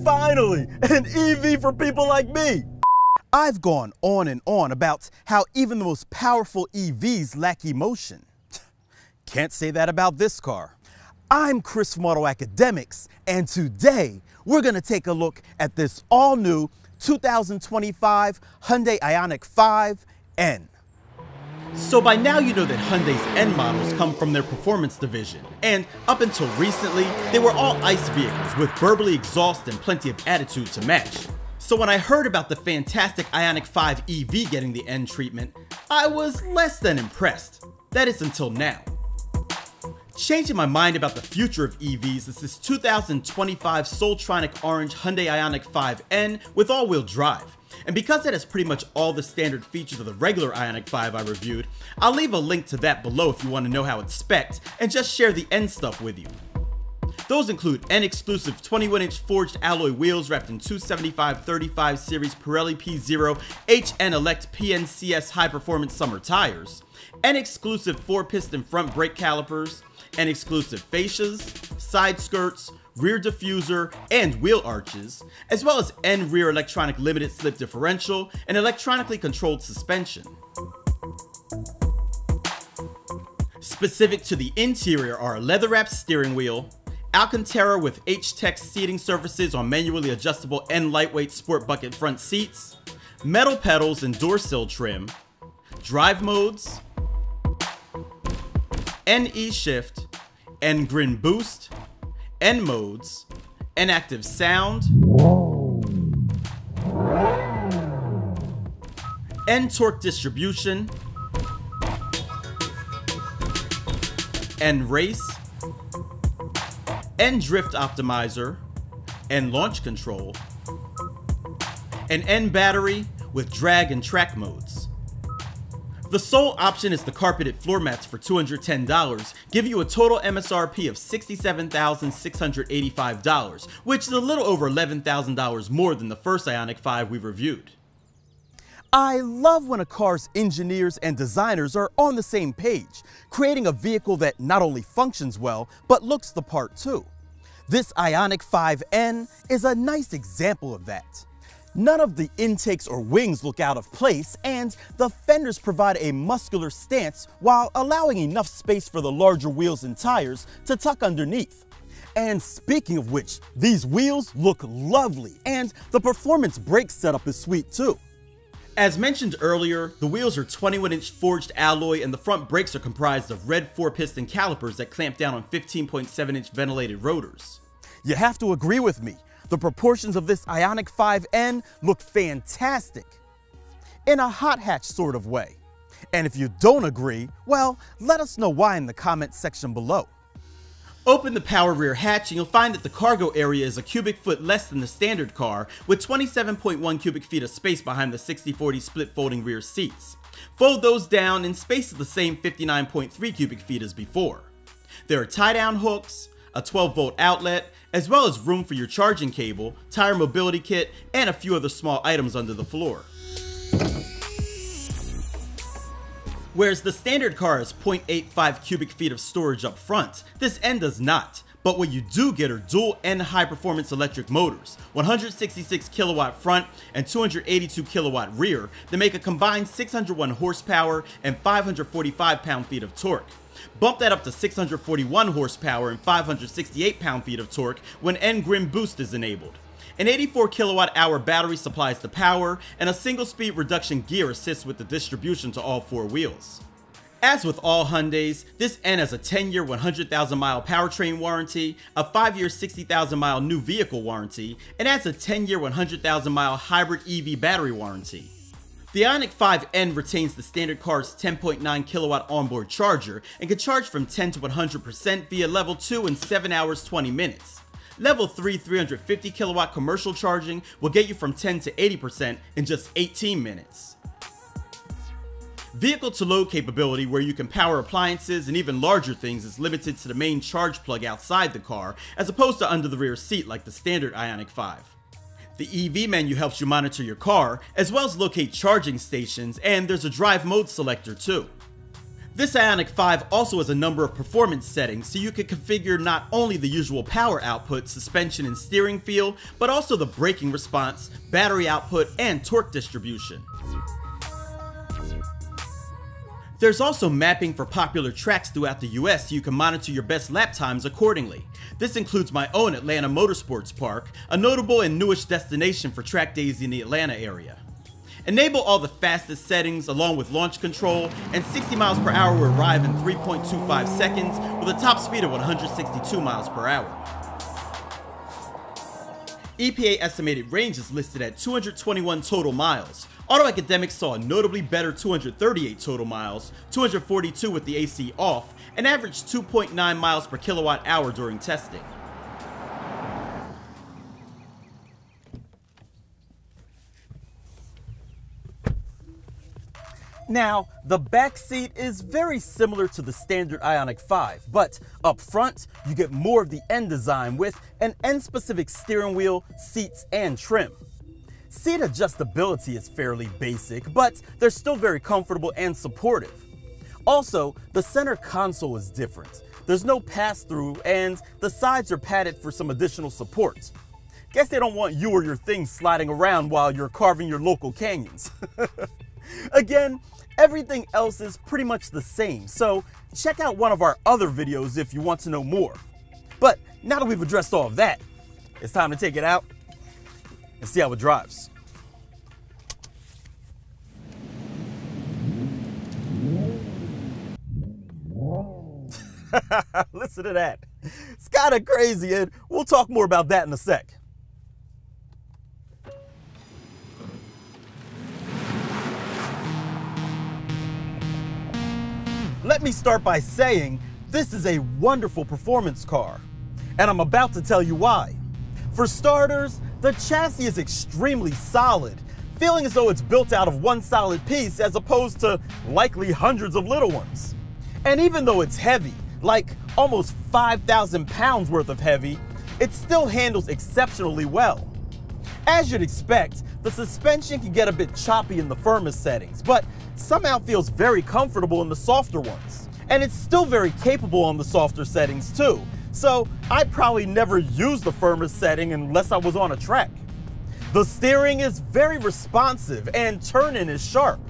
Finally, an EV for people like me. I've gone on and on about how even the most powerful EVs lack emotion. Can't say that about this car. I'm Chris from AutoAcademics, and today we're going to take a look at this all-new 2025 Hyundai IONIQ 5N. So by now you know that Hyundai's N models come from their performance division, and up until recently, they were all ICE vehicles with burbly exhaust and plenty of attitude to match. So when I heard about the fantastic IONIQ 5 EV getting the N treatment, I was less than impressed. That is until now. Changing my mind about the future of EVs is this 2025 Soultronic Orange Hyundai IONIQ 5N with all-wheel drive. And because it has pretty much all the standard features of the regular IONIQ 5 I reviewed, I'll leave a link to that below if you want to know how it's spec'd and just share the N stuff with you. Those include N-exclusive 21-inch forged alloy wheels wrapped in 275/35 series Pirelli P0 HN Elect PNCS high-performance summer tires, N-exclusive 4-piston front brake calipers, N-exclusive fascias, side skirts, rear diffuser, and wheel arches, as well as N rear electronic limited slip differential and electronically controlled suspension. Specific to the interior are a leather-wrapped steering wheel, Alcantara with H-Tech seating surfaces on manually adjustable N lightweight sport bucket front seats, metal pedals and door sill trim, drive modes, N E-Shift, N Grin Boost, N modes, N active sound, N torque distribution, N race, N drift optimizer, N launch control, and N battery with drag and track modes. The sole option is the carpeted floor mats for $210, give you a total M.S.R.P of $67,685, which is a little over $11,000 more than the first IONIQ 5 we reviewed. I love when a car's engineers and designers are on the same page, creating a vehicle that not only functions well, but looks the part too. This IONIQ 5N is a nice example of that. None of the intakes or wings look out of place, and the fenders provide a muscular stance while allowing enough space for the larger wheels and tires to tuck underneath. And speaking of which, these wheels look lovely, and the performance brake setup is sweet too. As mentioned earlier, the wheels are 21-inch forged alloy and the front brakes are comprised of red 4-piston calipers that clamp down on 15.7-inch ventilated rotors. You have to agree with me. The proportions of this IONIQ 5N look fantastic, in a hot hatch sort of way. And if you don't agree, well, let us know why in the comments section below. Open the power rear hatch and you'll find that the cargo area is a cubic foot less than the standard car, with 27.1 cubic feet of space behind the 60/40 split folding rear seats. Fold those down and space is the same 59.3 cubic feet as before. There are tie-down hooks, a 12-volt outlet, as well as room for your charging cable, tire mobility kit, and a few other small items under the floor. Whereas the standard car has 0.85 cubic feet of storage up front, this N does not. But what you do get are dual N high-performance electric motors, 166 kilowatt front and 282 kilowatt rear, that make a combined 601 horsepower and 545 pound-feet of torque. Bump that up to 641 horsepower and 568 pound-feet of torque when N Grin Boost is enabled. An 84 kilowatt-hour battery supplies the power, and a single-speed reduction gear assists with the distribution to all four wheels. As with all Hyundais, this N has a 10-year 100,000-mile powertrain warranty, a 5-year 60,000-mile new vehicle warranty, and adds a 10-year 100,000-mile hybrid EV battery warranty. The IONIQ 5N retains the standard car's 10.9 kilowatt onboard charger and can charge from 10 to 100% via level 2 in 7 hours 20 minutes. Level 3 350 kilowatt commercial charging will get you from 10 to 80% in just 18 minutes. Vehicle to load capability, where you can power appliances and even larger things, is limited to the main charge plug outside the car, as opposed to under the rear seat like the standard IONIQ 5. The EV menu helps you monitor your car, as well as locate charging stations, and there's a drive mode selector too. This IONIQ 5 also has a number of performance settings, so you can configure not only the usual power output, suspension and steering feel, but also the braking response, battery output, and torque distribution. There's also mapping for popular tracks throughout the US so you can monitor your best lap times accordingly. This includes my own Atlanta Motorsports Park, a notable and newish destination for track days in the Atlanta area. Enable all the fastest settings along with launch control, and 60 miles per hour will arrive in 3.25 seconds with a top speed of 162 miles per hour. EPA estimated range is listed at 221 total miles. AutoAcademics saw a notably better 238 total miles, 242 with the AC off, and averaged 2.9 miles per kilowatt hour during testing. Now, the back seat is very similar to the standard IONIQ 5, but up front, you get more of the N design with an N-specific steering wheel, seats, and trim. Seat adjustability is fairly basic, but they're still very comfortable and supportive. Also, the center console is different. There's no pass-through, and the sides are padded for some additional support. Guess they don't want you or your things sliding around while you're carving your local canyons. Again, everything else is pretty much the same, so check out one of our other videos if you want to know more. But now that we've addressed all of that, it's time to take it out and see how it drives. Listen to that. It's kind of crazy, and we'll talk more about that in a sec. Let me start by saying this is a wonderful performance car, and I'm about to tell you why. For starters, the chassis is extremely solid, feeling as though it's built out of one solid piece as opposed to likely hundreds of little ones. And even though it's heavy, like almost 5,000 pounds worth of heavy, it still handles exceptionally well. As you'd expect, the suspension can get a bit choppy in the firmest settings, but somehow feels very comfortable in the softer ones. And it's still very capable on the softer settings too, so I'd probably never use the firmest setting unless I was on a track. The steering is very responsive and turn-in is sharp.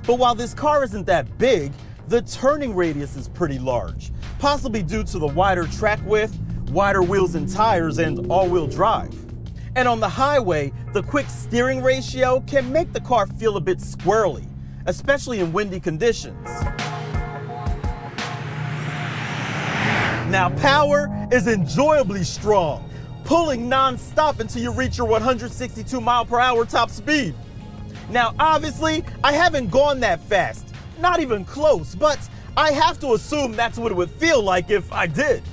But while this car isn't that big, the turning radius is pretty large, possibly due to the wider track width, wider wheels and tires, and all-wheel drive. And on the highway, the quick steering ratio can make the car feel a bit squirrely, especially in windy conditions. Now, power is enjoyably strong, pulling non-stop until you reach your 162 mile per hour top speed. Now, obviously, I haven't gone that fast, not even close, but I have to assume that's what it would feel like if I did.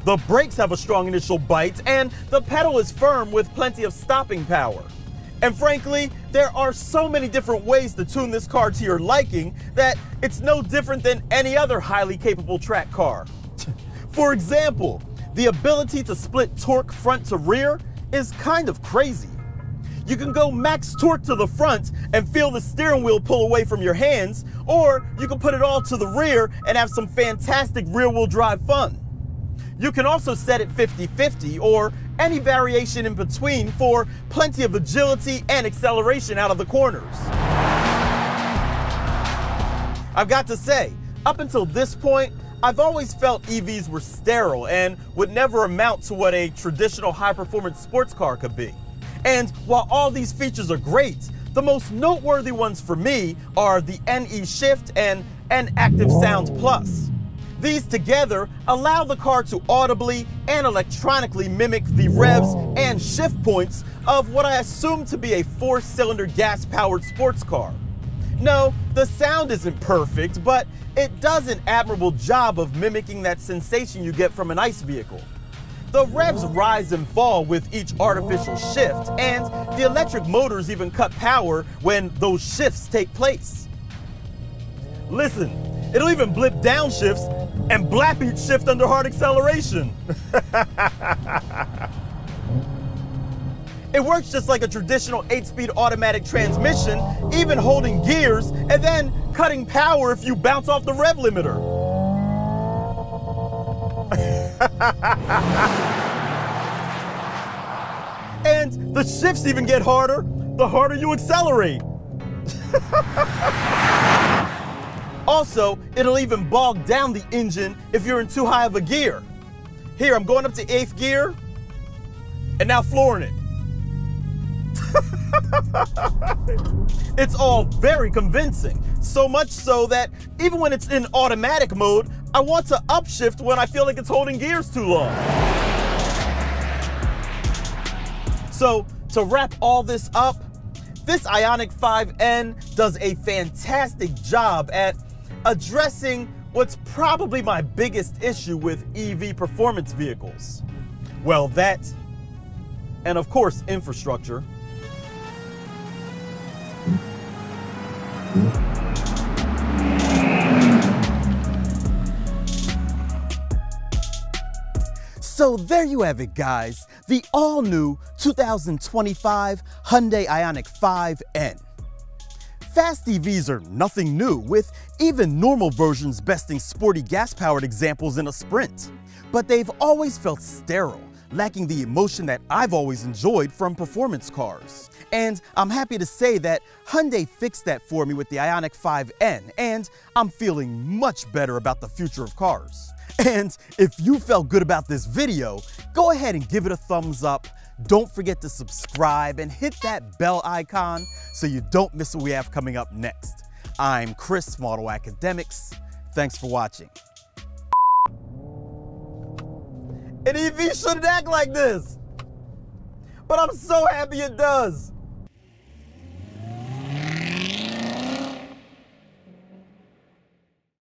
The brakes have a strong initial bite, and the pedal is firm with plenty of stopping power. And frankly, there are so many different ways to tune this car to your liking that it's no different than any other highly capable track car. For example, the ability to split torque front to rear is kind of crazy. You can go max torque to the front and feel the steering wheel pull away from your hands, or you can put it all to the rear and have some fantastic rear-wheel drive fun. You can also set it 50-50 or any variation in between for plenty of agility and acceleration out of the corners. I've got to say, up until this point, I've always felt EVs were sterile and would never amount to what a traditional high-performance sports car could be. And while all these features are great, the most noteworthy ones for me are the NE Shift and N-Active Sound Plus. These together allow the car to audibly and electronically mimic the revs and shift points of what I assume to be a 4-cylinder gas-powered sports car. No, the sound isn't perfect, but it does an admirable job of mimicking that sensation you get from an ICE vehicle. The revs rise and fall with each artificial shift, and the electric motors even cut power when those shifts take place. Listen, it'll even blip downshifts and blap each shift under hard acceleration. It works just like a traditional 8-speed automatic transmission, even holding gears and then cutting power if you bounce off the rev limiter. And the shifts even get harder the harder you accelerate. Also, it'll even bog down the engine if you're in too high of a gear. Here, I'm going up to 8th gear, and now flooring it. It's all very convincing, so much so that even when it's in automatic mode, I want to upshift when I feel like it's holding gears too long. So, to wrap all this up, this IONIQ 5N does a fantastic job at addressing what's probably my biggest issue with EV performance vehicles. Well, that, and of course, infrastructure. So there you have it, guys, the all-new 2025 Hyundai IONIQ 5N. Fast EVs are nothing new, with even normal versions besting sporty gas-powered examples in a sprint. But they've always felt sterile, lacking the emotion that I've always enjoyed from performance cars. And I'm happy to say that Hyundai fixed that for me with the IONIQ 5N, and I'm feeling much better about the future of cars. And if you felt good about this video, go ahead and give it a thumbs up. Don't forget to subscribe and hit that bell icon so you don't miss what we have coming up next. I'm Chris from AutoAcademics. Thanks for watching. An EV shouldn't act like this, but I'm so happy it does.